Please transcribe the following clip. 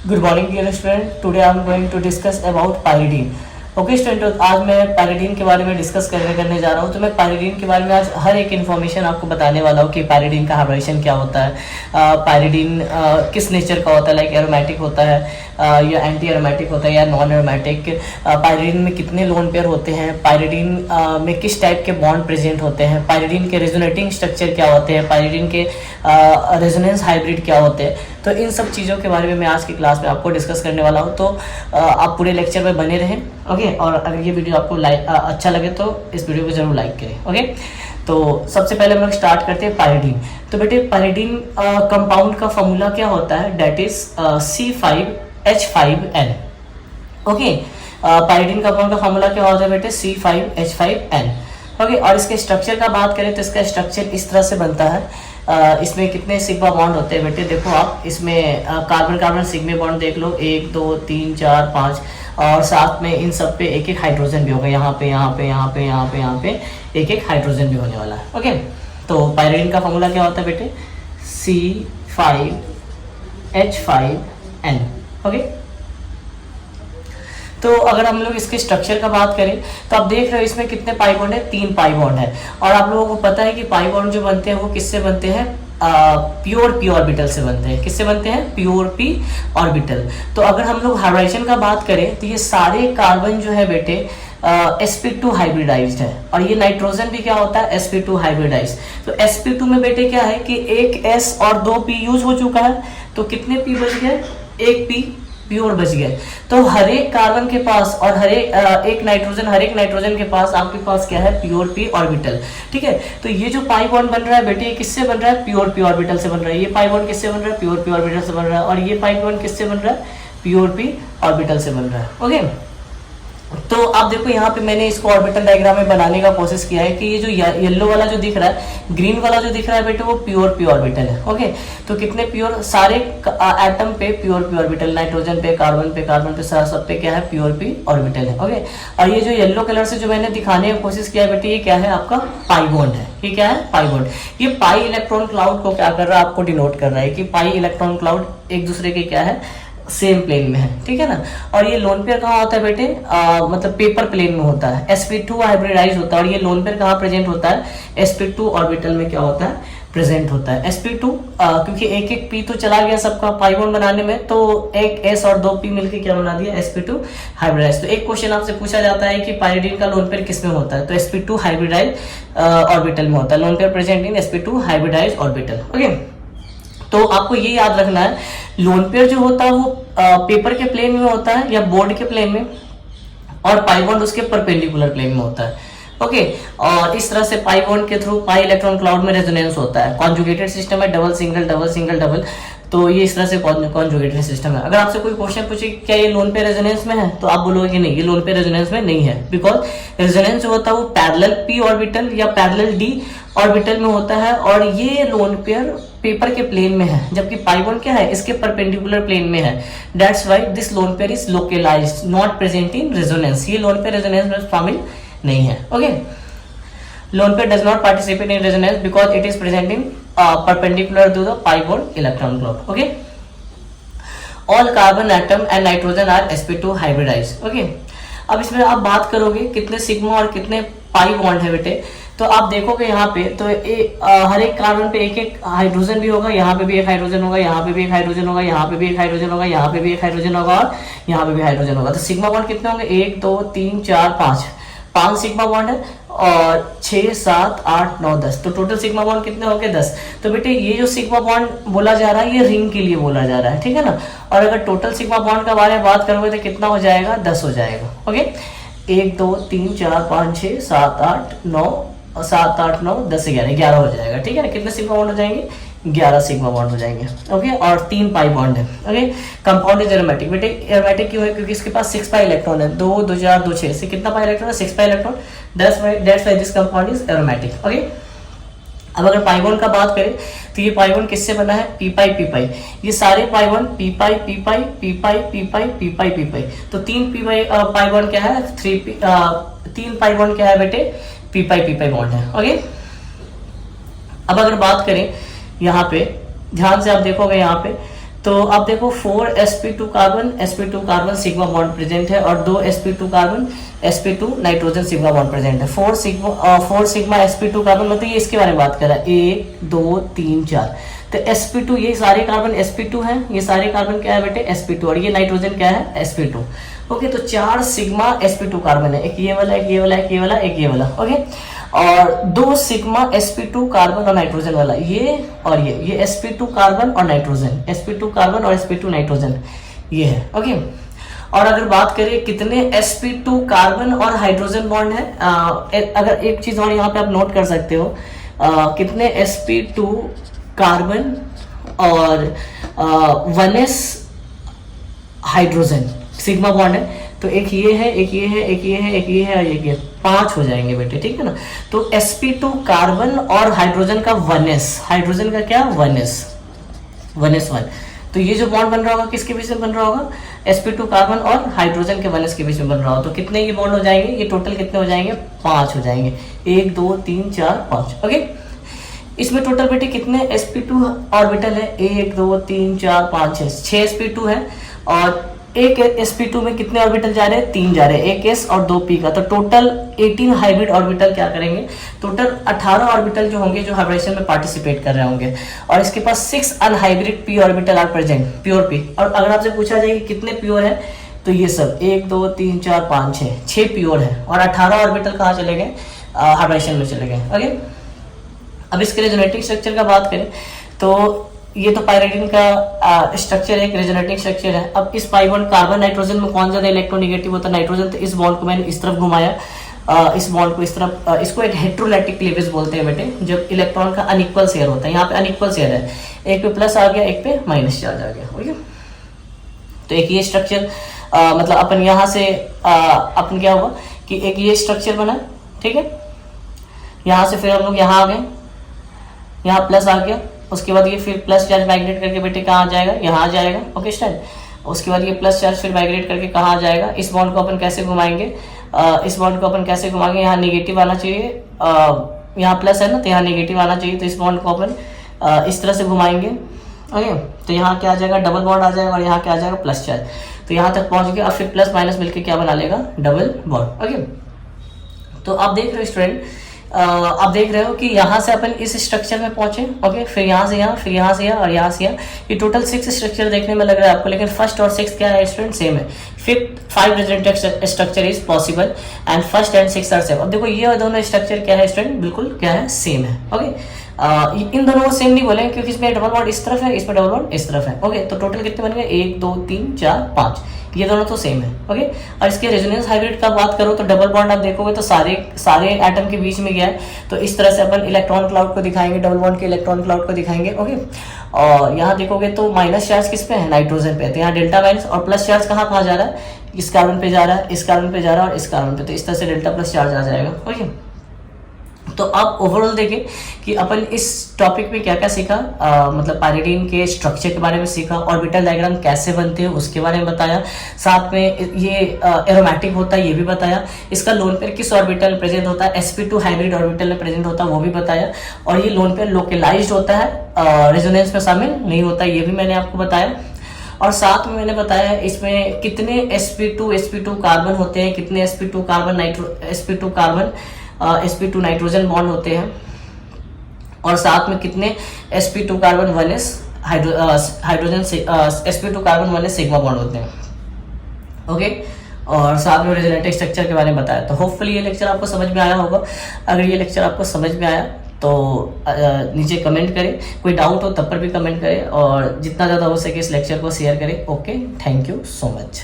Good morning dear student, today I am going to discuss about pyridine. Okay student, आज मैं pyridine के बारे में डिस्कस करने जा रहा हूँ। तो मैं पायरिडीन के बारे में आज हर एक इन्फॉर्मेशन आपको बताने वाला हूँ कि पायरिडीन का हाइब्रिडेशन क्या होता है, पायरिडीन किस नेचर का होता है, लाइक एरोमेटिक होता है या एंटी एरोमेटिक होता है या नॉन एरोमेटिक, पायरिडीन में कितने लोन पेयर होते हैं, पायरिडीन में किस टाइप के बॉन्ड प्रेजेंट होते हैं, पायरिडीन के रेजोनेटिंग स्ट्रक्चर क्या होते हैं, पायरिडीन के रेजोनेंस हाइब्रिड क्या होते हैं। तो इन सब चीज़ों के बारे में मैं आज की क्लास में आपको डिस्कस करने वाला हूँ। तो आप पूरे लेक्चर में बने रहें। ओके, और अगर ये वीडियो आपको अच्छा लगे तो इस वीडियो को जरूर लाइक करें। ओके, तो सबसे पहले हम लोग स्टार्ट करते हैं पायरिडीन। तो बेटे पायरिडीन कंपाउंड का फॉर्मूला क्या होता है, that is C5H5N। Okay, pyridine compound का फॉर्मूला क्या होता है बेटे, C5H5N। ओके, और इसके स्ट्रक्चर का बात करें तो इसका स्ट्रक्चर इस तरह से बनता है। इसमें कितने सिग्मा बॉन्ड होते हैं बेटे, देखो आप इसमें कार्बन कार्बन सिग्मा बॉन्ड देख लो, 1 2 3 4 5, और साथ में इन सब पे एक एक हाइड्रोजन भी होगा, यहाँ पे यहाँ पे यहाँ पे यहाँ पे यहाँ पे एक एक हाइड्रोजन भी होने वाला है। ओके, तो पायरिडीन का फॉर्मूला क्या होता है बेटे, C5H5N। ओके, तो अगर हम लोग इसके स्ट्रक्चर का बात करें तो आप देख रहे हो इसमें कितने पाई बॉन्ड है, 3 पाई बॉन्ड है। और आप लोगों को पता है कि पाई बॉन्ड जो बनते हैं वो किससे बनते हैं, प्योर पी ऑर्बिटल से बनते हैं। किससे बनते हैं, प्योर पी ऑर्बिटल। तो अगर हम लोग हाइब्रिडेशन का बात करें तो ये सारे कार्बन जो है बेटे sp2 हाइब्रिडाइज्ड है, और ये नाइट्रोजन भी क्या होता है, sp2 हाइब्रिडाइज्ड। तो sp2 में बेटे क्या है कि एक s और 2 p यूज हो चुका है, तो कितने p बच गए, एक p प्योर बच गए। तो हर एक कार्बन के पास और हर एक नाइट्रोजन के पास आपके पास क्या है, प्योर पी ऑर्बिटल। ठीक है, तो ये जो पाई बॉन्ड बन रहा है बेटे, ये किससे बन रहा है, प्योर पी ऑर्बिटल से बन रहा है। ये पाई बॉन्ड किससे बन रहा है, प्योर पी ऑर्बिटल से बन रहा है। और ये पाई बॉन्ड किससे बन रहा है, प्योर पी ऑर्बिटल से बन रहा है। ओके, तो आप देखो यहाँ पे मैंने इसको ऑर्बिटल डायग्राम में बनाने का कोशिश किया है कि ये जो येलो वाला जो दिख रहा है, ग्रीन वाला जो दिख रहा है बेटे, वो प्योर पी ऑर्बिटल है। ओके, तो कितने प्योर, सारे एटम पे प्योर पी ऑर्बिटल, नाइट्रोजन पे, कार्बन पे सब पे क्या है, प्योर पी ऑर्बिटल है। ओके, और ये जो येलो कलर से जो मैंने दिखाने की कोशिश किया बेटे, ये क्या है, आपका पाई बॉन्ड है। ये क्या है, पाई बॉन्ड। ये पाई इलेक्ट्रॉन क्लाउड को क्या कर रहा है, आपको डिनोट कर रहा है कि पाई इलेक्ट्रॉन क्लाउड एक दूसरे के क्या है, सेम प्लेन में है। ठीक है ना। और ये लोन पेयर कहाँ होता है बेटे, मतलब पेपर प्लेन में होता है, sp2 हाइब्रिडाइज होता है। और ये लोन पेयर कहाँ प्रेजेंट होता है, sp2 ऑर्बिटल में क्या होता है, प्रेजेंट होता है। sp2 क्योंकि एक एक p तो चला गया सबका पाई बॉन्ड बनाने में, तो एक s और 2 p मिलकर क्या बना दिया, sp2 हाइब्रिडाइज। तो एक क्वेश्चन आपसे पूछा जाता है कि पायरिडीन का लोन पेयर किसमें होता है, तो sp2 हाइब्रिडाइज ऑर्बिटल में होता है। Lone pair present in sp2 hybridise orbital. Okay, तो आपको ये याद रखना है, लोन पेयर जो होता है वो पेपर के प्लेन में होता है या बोर्ड के प्लेन में, और पाई बॉन्ड उसके परपेंडिकुलर प्लेन में होता है। ओके, और इस तरह से पाई बॉन्ड के थ्रू पाई इलेक्ट्रॉन क्लाउड में रेजोनेंस होता है। कॉन्जुगेटेड सिस्टम है, double single double single double, तो ये इस तरह से कॉन्जुगेटेड सिस्टम है। अगर आपसे कोई क्वेश्चन पूछे क्या ये लोन पे रेजोनेंस में है, तो आप बोलोगे नहीं, ये लोन पे रेजोनेंस में नहीं है, बिकॉज रेजोनेंस जो होता है वो पैरेलल पी ऑर्बिटल या पैरेलल डी ऑर्बिटल में होता है, और ये लोन पेयर पेपर के प्लेन में है, जबकि पाई बॉन्ड क्या है, इसके परपेंडिकुलर प्लेन में है। That's why this lone pair is localised, not present in resonance. ये लोन पेयर रेजोनेंस में शामिल नहीं है। Okay, lone pair does not participate in resonance because it is present in perpendicular to the pi bond electron cloud. Okay, all carbon atom and nitrogen are sp2 hybridized. Okay, अब इसमें आप बात करोगे कितने सिग्मा और कितने pi bond है बेटे, तो आप देखोगे यहाँ पे तो हर एक कार्बन पे एक एक हाइड्रोजन भी होगा, यहाँ पे भी एक हाइड्रोजन होगा, यहाँ पे भी एक हाइड्रोजन होगा, यहाँ पे भी एक हाइड्रोजन होगा, यहाँ पे भी एक हाइड्रोजन होगा, और यहाँ पे भी हाइड्रोजन होगा। तो सिग्मा बॉन्ड कितने होंगे, 1 2 3 4 5 सिग्मा बॉन्ड है, और 6 7 8 9 10, तो टोटल सिग्मा बॉन्ड कितने हो गए, 10। तो बेटे ये जो सिग्मा बॉन्ड बोला जा रहा है, ये रिंग के लिए बोला जा रहा है। ठीक है ना। और अगर टोटल सिग्मा बॉन्ड के बारे में बात करोगे तो कितना हो जाएगा, 10 हो जाएगा। ओके, 1 2 3 4 5 6 7 8 9 7 8 9 10 11 हो जाएगा। ठीक है ना। कितने सिग्मा बॉन्ड हो जाएंगे, 11 सिग्मा बॉन्ड हो जाएंगे। ओके, और 3 पाई बॉन्ड है। Okay, compound is aromatic. बेटे एरोमेटिक क्यों है, क्योंकि इसके पास 6 पाई इलेक्ट्रॉन है, 2 2 4 2 6 से कितना पाई इलेक्ट्रॉन है, 6 pi electron. That's why this compound is aromatic. Okay, अब अगर पाई बॉन्ड का बात करें तो ये पाई बॉन्ड किससे बना है, पी पाई। ये सारे पाई बॉन्ड पी पाई तो 3 पाई बॉन्ड क्या है, 3 पाई बॉन्ड क्या है बेटे, पी पाई बॉन्ड है। ओके, अब अगर बात करें यहाँ पे ध्यान से आप देखोगे यहाँ पे तो आप देखो 4 sp2 carbon sigma bond present है और 2 sp2 carbon sp2 nitrogen sigma bond present है। 4 सिग्मा sp2 कार्बन मतलब ये इसके बारे में बात कर रहा है, 1 2 3 4। तो sp2 ये सारे कार्बन sp2 हैं, ये सारे कार्बन क्या है बेटे sp2 और ये नाइट्रोजन क्या है sp2। ओके, तो 4 सिग्मा sp2 कार्बन है, एक ये वाला, एक ये वाला, एक ये वाला, एक ये वाला। ओके, और 2 सिग्मा sp2 कार्बन और नाइट्रोजन वाला, ये और ये sp2 कार्बन और नाइट्रोजन, sp2 कार्बन और sp2 नाइट्रोजन ये है। ओके, और अगर बात करें कितने sp2 कार्बन और हाइड्रोजन बॉन्ड है, अगर एक चीज और यहाँ पे आप नोट कर सकते हो, कितने sp2 कार्बन और 1s हाइड्रोजन सिग्मा बॉन्ड है, तो एक ये है, एक ये है, एक ये है, एक ये है और एक ये, 5 हो जाएंगे बेटे, ठीक है ना। तो sp2 कार्बन और हाइड्रोजन का 1s, हाइड्रोजन का क्या 1s, तो ये जो बॉन्ड बन रहा होगा किसके बीच में बन रहा होगा, sp2 कार्बन और हाइड्रोजन के 1s के बीच में बन रहा होगा। तो कितने ये बॉन्ड हो जाएंगे, ये टोटल कितने हो जाएंगे, 5 हो जाएंगे, 1 2 3 4 5। ओके, इसमें टोटल बेटे कितने sp2 ऑर्बिटल है, 1 2 3 4 5 6 sp2 है और एक sp2 में कितने ऑर्बिटल जा रहे हैं, 3 जा रहे हैं, एक s और 2 p का। तो टोटल 18 हाइब्रिड ऑर्बिटल क्या करेंगे, टोटल 18 ऑर्बिटल जो होंगे जो हाइब्रिडेशन में पार्टिसिपेट कर रहे होंगे और इसके पास 6 unhybrid p orbital are present, pure p। और अगर आपसे पूछा जाए कि कितने प्योर है, तो ये सब 1 2 3 4 5 6 प्योर है और 18 ऑर्बिटल कहाँ चले गए, हाइब्रिडेशन में चले गए। ओके, अब इसके रेजोनेटिंग स्ट्रक्चर का बात करें तो ये तो पायरिडीन का स्ट्रक्चर है, एक रेजोनेटिंग स्ट्रक्चर है। अब इस पाई बॉन्ड कार्बन नाइट्रोजन में कौन ज्यादा इलेक्ट्रोनेगेटिव होता है, नाइट्रोजन। तो इस बॉन्ड को मैंने इस तरफ घुमाया, इस बॉन्ड को इस तरफ, इसको एक हेट्रोलैटिक क्लीवेज बोलते हैं बेटे, जब इलेक्ट्रॉन का अनइक्वल शेयर होता है। यहाँ पे अनइक्वल शेयर है, एक पे प्लस आ गया, एक पे माइनस चार्ज आ गया। ओके, तो एक ये स्ट्रक्चर मतलब अपन यहाँ से अपन क्या होगा कि एक ये स्ट्रक्चर बना, ठीक है। यहाँ से फिर हम लोग यहाँ आ गए, यहाँ प्लस आ गया, उसके बाद ये फिर प्लस चार्ज माइग्रेट करके बेटे कहाँ आ जाएगा, यहाँ आ जाएगा। ओके स्टैंड, उसके बाद ये प्लस चार्ज फिर माइग्रेट करके कहाँ आ जाएगा, इस बॉन्ड को अपन कैसे घुमाएंगे, इस बॉन्ड को अपन कैसे घुमाएंगे, यहाँ नेगेटिव आना चाहिए, यहाँ प्लस है ना तो यहाँ नेगेटिव आना चाहिए, तो इस बॉन्ड को अपन इस तरह से घुमाएंगे। ओके, तो यहाँ क्या आ जाएगा, डबल बॉन्ड आ जाएगा और यहाँ क्या आ जाएगा, प्लस चार्ज। तो यहाँ तक पहुँच गया और फिर प्लस माइनस मिलकर क्या बना लेगा, डबल बॉन्ड। ओके, तो आप देख रहे हो स्टूडेंट, आप देख रहे हो कि यहाँ से अपन इस स्ट्रक्चर में पहुंचे। ओके, फिर यहाँ से यहाँ, फिर यहाँ से यहाँ और यहाँ से यहाँ, ये टोटल 6 स्ट्रक्चर देखने में लग रहा है आपको, लेकिन फर्स्ट और 6 क्या है स्टूडेंट, सेम है। Fifth 5 resonating structure is possible and first and 6 are same. अब देखो ये दोनों स्ट्रक्चर क्या है स्टूडेंट, बिल्कुल क्या है, सेम है। ओके, इन दोनों को सेम नहीं बोले क्योंकि इसमें डबल बॉन्ड इस तरफ है, इसमें डबल बॉन्ड इस तरफ है। ओके, तो टोटल कितने बन गए, 1 2 3 4 5, ये दोनों तो सेम है। ओके, और इसके रेजोनेंस हाइब्रिड का बात करो तो डबल बॉन्ड आप देखोगे तो सारे एटम के बीच में गया है, तो इस तरह से अपन इलेक्ट्रॉन क्लाउड को दिखाएंगे, डबल बॉन्ड के इलेक्ट्रॉन क्लाउड को दिखाएंगे। ओके, और यहाँ देखोगे तो माइनस चार्ज किस पे है, नाइट्रोजन पे, तो यहाँ डेल्टा माइनस, और प्लस चार्ज कहाँ कहाँ जा रहा है, इस कार्बन पे जा रहा है, इस कार्बन पे जा रहा है और इस कार्बन पे, तो इस तरह से डेल्टा प्लस चार्ज आ जाएगा। ओके, तो आप ओवरऑल देखें कि अपन इस टॉपिक में क्या क्या सीखा, मतलब पायरिडीन के स्ट्रक्चर के बारे में सीखा, ऑर्बिटल डायग्राम कैसे बनते हैं उसके बारे में बताया, साथ में ये एरोमेटिक होता है ये भी बताया, इसका लोन पेयर किस ऑर्बिटल में प्रेजेंट होता है, sp2 हाइब्रिड ऑर्बिटल में प्रेजेंट होता है वो भी बताया, और ये लोन पेयर लोकलाइज्ड होता है, रेजोनेंस में शामिल नहीं होता, ये भी मैंने आपको बताया। और साथ में मैंने बताया इसमें कितने sp2 कार्बन होते हैं, कितने sp2 sp2 नाइट्रोजन बॉन्ड होते हैं, और साथ में कितने sp2 carbon 1s hydrogen sp2 carbon 1s sigma bond होते हैं। ओके, और साथ में रेजोनेटिंग स्ट्रक्चर के बारे में बताया। तो होपफुली ये लेक्चर आपको समझ में आया होगा। अगर ये लेक्चर आपको समझ में आया तो नीचे कमेंट करें, कोई डाउट हो तब पर भी कमेंट करें, और जितना ज़्यादा हो सके इस लेक्चर को शेयर करें। Okay, thank you so much.